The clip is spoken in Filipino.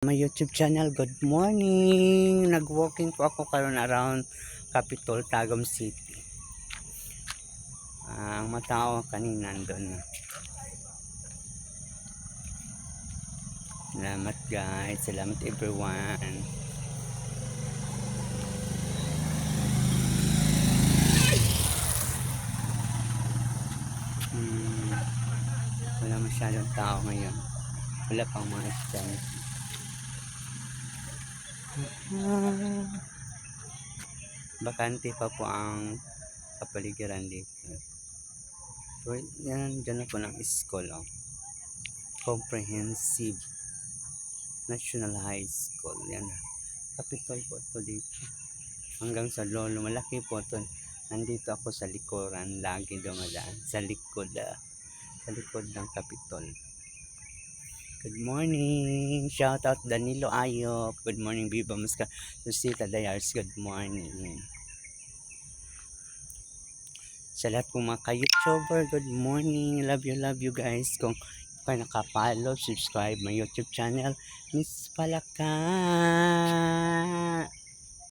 My YouTube channel, good morning. Nag-walking po ako karon around Capitol, Tagum City. Ang matao kanina doon. Salamat guys, salamat everyone. Wala masyadong tao ngayon. Wala pang mga estudyante. Bakante pa po ang kapaligiran dito. So, yan, dyan na po ng school. Oh. Comprehensive National High School. Yan. Capitol po ito dito. Hanggang sa lolo. Malaki po ito. Nandito ako sa likuran. Lagi dumadaan. Sa likod. Sa likod ng Capitol. Good morning. Shout out Danilo Ayop. Good morning Viva Musca. Lucita Dayars. Good morning. Sa lahat ng mga ka-YouTuber, good morning. Love you guys. Kung kayo nakapollow, subscribe my YouTube channel, Miss Palaka.